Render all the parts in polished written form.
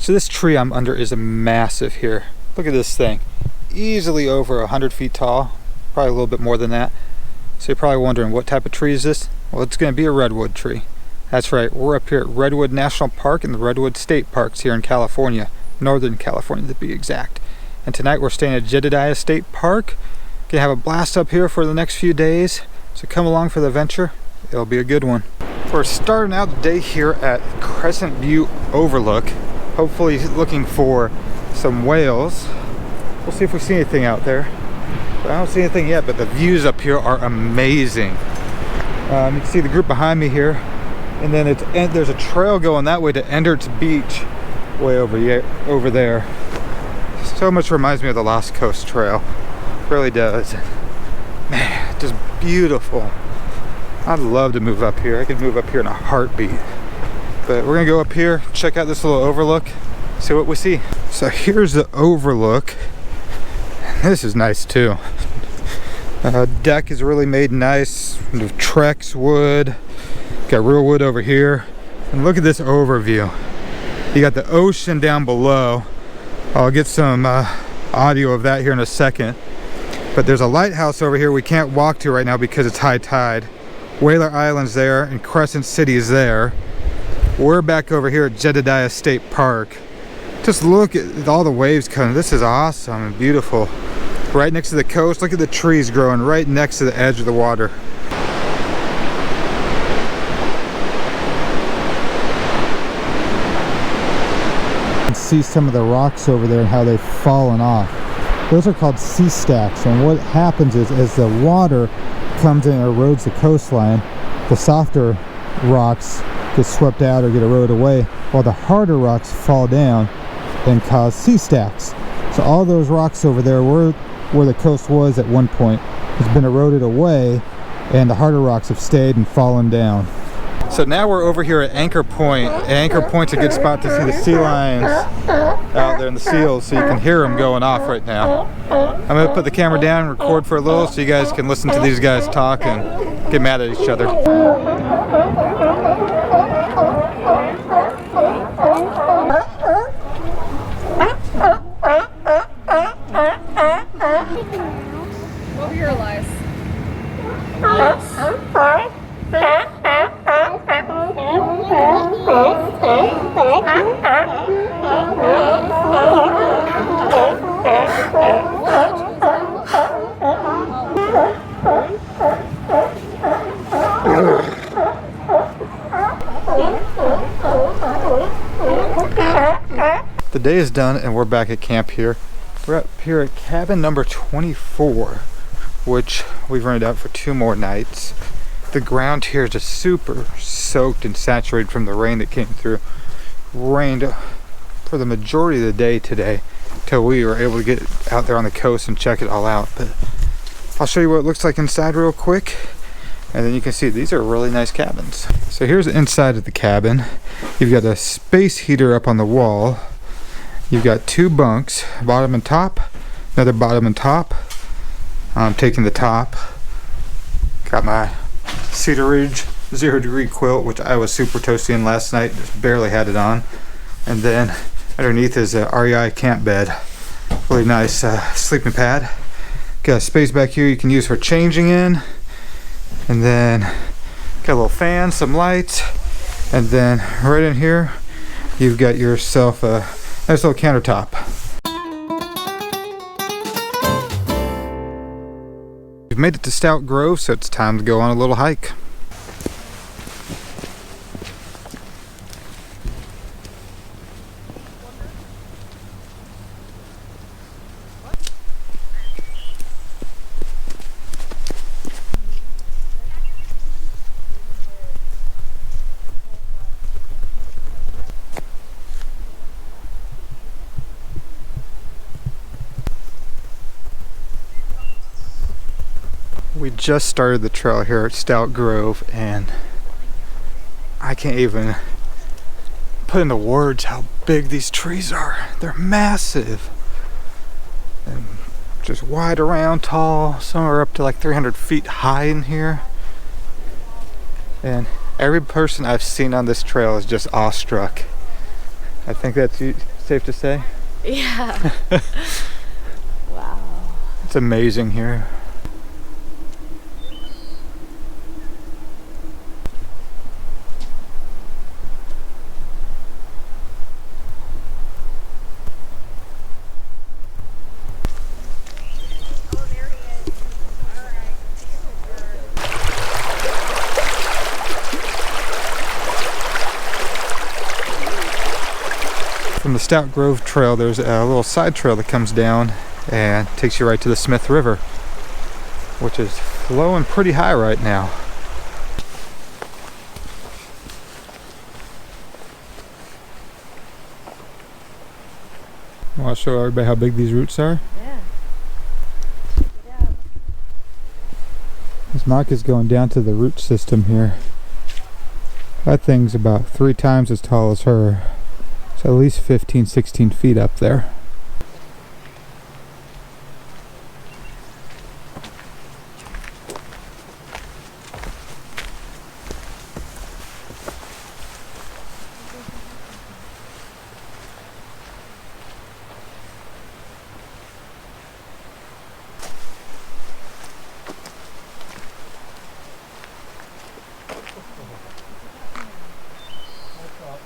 So this tree I'm under is massive here. Look at this thing. Easily over 100 feet tall. Probably a little bit more than that. So you're probably wondering, what type of tree is this? Well, it's going to be a redwood tree. That's right, we're up here at Redwood National Park in the Redwood State Parks here in California. Northern California to be exact. And tonight we're staying at Jedediah State Park. Gonna have a blast up here for the next few days. So come along for the adventure. It'll be a good one. We're starting out the day here at Crescent Beach overlook. Hopefully looking for some whales. We'll see if we see anything out there. But I don't see anything yet, but the views up here are amazing. You can see the group behind me here. And then there's a trail going that way to Endert's Beach, way over there. So much reminds me of the Lost Coast Trail. It really does. Man, just beautiful. I'd love to move up here. I could move up here in a heartbeat. But we're gonna go up here, check out this little overlook, see what we see. So here's the overlook. This is nice too. Deck is really made nice with Trex wood. Got real wood over here. And look at this overview. You got the ocean down below. I'll get some audio of that here in a second. But there's a lighthouse over here we can't walk to right now because it's high tide. Whaler Island's there and Crescent City is there. We're back over here at Jedediah State Park. Just look at all the waves coming. This is awesome and beautiful. Right next to the coast. Look at the trees growing right next to the edge of the water. You can see some of the rocks over there and how they've fallen off. Those are called sea stacks, and what happens is as the water comes in and erodes the coastline, the softer rocks get swept out or get eroded away, while the harder rocks fall down and cause sea stacks. So all those rocks over there were where the coast was at one point has been eroded away, and the harder rocks have stayed and fallen down. So now we're over here at Anchor Point. Anchor Point's a good spot to see the sea lions out there and the seals, so you can hear them going off right now. I'm going to put the camera down and record for a little so you guys can listen to these guys talk and get mad at each other. What were your lies? The day is done and we're back at camp here. We're up here at cabin number 24, which we've rented out for 2 more nights. The ground here is just super soaked and saturated from the rain that came through. Rained for the majority of the day today till we were able to get out there on the coast and check it all out. But I'll show you what it looks like inside real quick, and then you can see these are really nice cabins. So here's the inside of the cabin. You've got a space heater up on the wall. You've got 2 bunks, bottom and top, another bottom and top. I'm taking the top. Got my Cedar Ridge 0 degree quilt, which I was super toasty in last night, just barely had it on. And then underneath is a REI camp bed. Really nice sleeping pad. Got a space back here you can use for changing in. And then got a little fan, some lights. And then right in here, you've got yourself a nice little countertop. We've made it to Stout Grove, so it's time to go on a little hike. We just started the trail here at Stout Grove, and I can't even put into words how big these trees are. They're massive and just wide around, tall. Some are up to like 300 feet high in here, and every person I've seen on this trail is just awestruck. I think that's safe to say. Yeah. Wow. It's amazing here. From the Stout Grove trail, there's a little side trail that comes down and takes you right to the Smith River, which is flowing pretty high right now. I want to show everybody how big these roots are. Yeah. Check it out. This mock is going down to the root system here. That thing's about 3 times as tall as her. It's at least 15, 16 feet up there.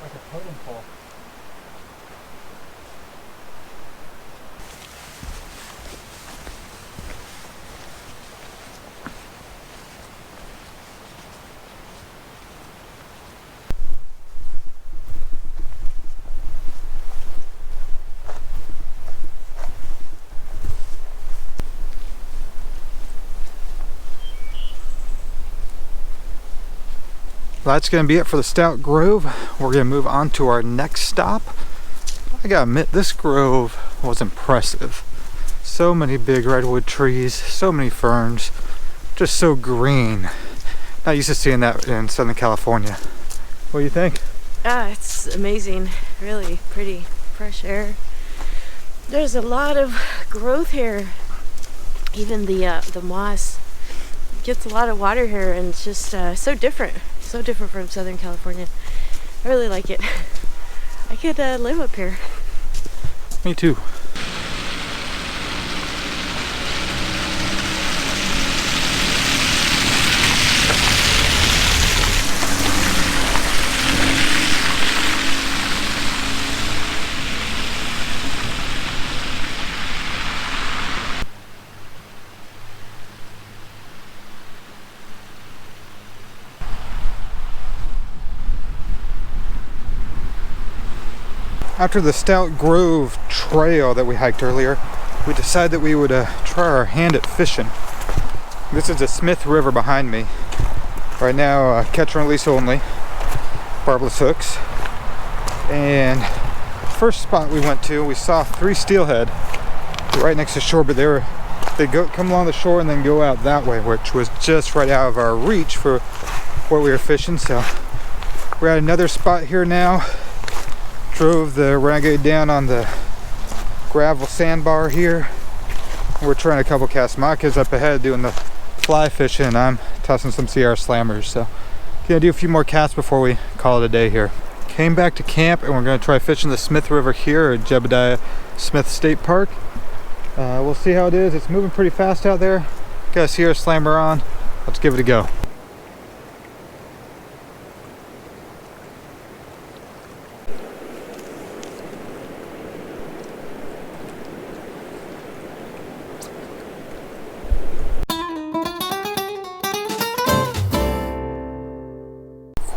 Like a totem pole. That's going to be it for the Stout Grove. We're going to move on to our next stop. I gotta admit, this grove was impressive. So many big redwood trees, so many ferns, just so green. Not used to seeing that in Southern California. What do you think? It's amazing. Really pretty. Fresh air. There's a lot of growth here. Even the moss gets a lot of water here, and it's just so different. So different from Southern California. I really like it. I could live up here. Me too. After the Stout Grove trail that we hiked earlier, we decided that we would try our hand at fishing. This is the Smith River behind me. Right now, catch and release only, barbless hooks. And first spot we went to, we saw 3 steelhead right next to shore, but they come along the shore and then go out that way, which was just right out of our reach for what we were fishing. So we're at another spot here now. Drove the Renegade down on the gravel sandbar here. We're trying a couple casts. Maka's up ahead doing the fly fishing, and I'm tossing some Sierra Slammers. So gonna do a few more casts before we call it a day here. Came back to camp, and we're gonna try fishing the Smith River here at Jedediah Smith State Park. We'll see how it is. It's moving pretty fast out there. Got a Sierra Slammer on. Let's give it a go.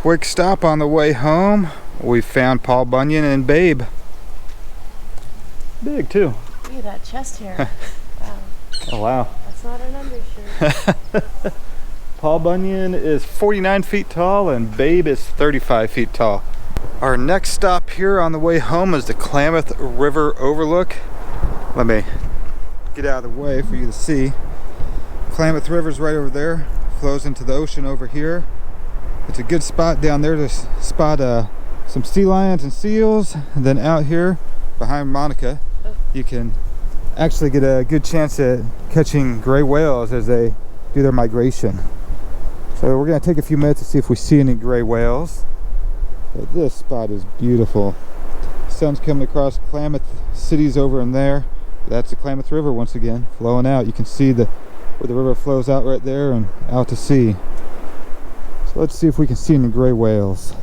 Quick stop on the way home. We found Paul Bunyan and Babe. Big too. Look at that chest hair. Wow. Oh wow. That's not an undershirt. Paul Bunyan is 49 feet tall and Babe is 35 feet tall. Our next stop here on the way home is the Klamath River overlook. Let me get out of the way for you to see. Klamath River's right over there. Flows into the ocean over here. It's a good spot down there to spot some sea lions and seals. And then out here behind Monica, you can actually get a good chance at catching gray whales as they do their migration. So we're going to take a few minutes to see if we see any gray whales. But this spot is beautiful. Sun's coming across Klamath cities over in there. That's the Klamath River once again, flowing out. You can see where the river flows out right there and out to sea. So let's see if we can see any gray whales.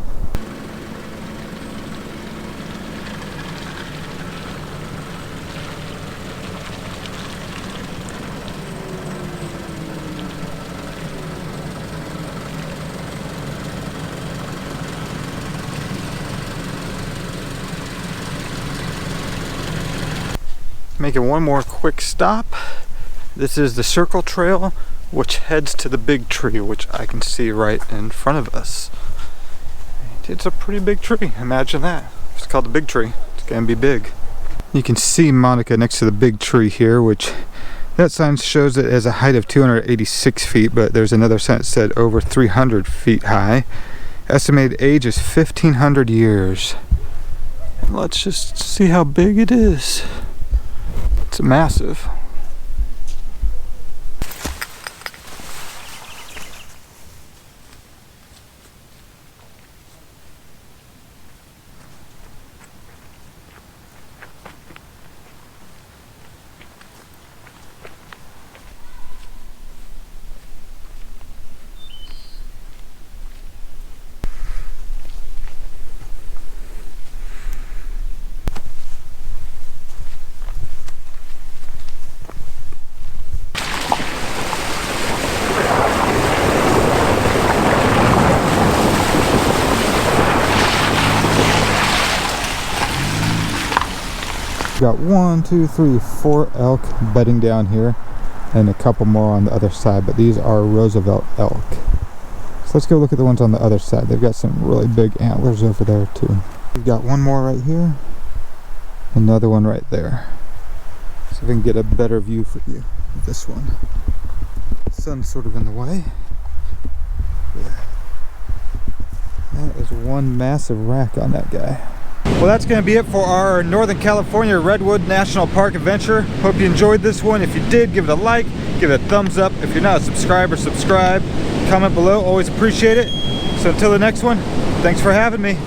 Making one more quick stop. This is the Circle Trail, which heads to the big tree, which I can see right in front of us. It's a pretty big tree, imagine that. It's called the big tree. It's gonna be big. You can see Monica next to the big tree here, which that sign shows it as a height of 286 feet, but there's another sign that said over 300 feet high. Estimated age is 1,500 years. And let's just see how big it is. It's massive. Got 1, 2, 3, 4 elk bedding down here and a couple more on the other side, but these are Roosevelt elk. So let's go look at the ones on the other side. They've got some really big antlers over there too. We've got one more right here, another one right there. So if we can get a better view for you of this one. The sun's sort of in the way. Yeah. That is one massive rack on that guy. Well, that's going to be it for our Northern California Redwood National Park adventure. Hope you enjoyed this one. If you did, give it a like, give it a thumbs up. If you're not a subscriber, subscribe. Comment below, always appreciate it. So until the next one, thanks for having me.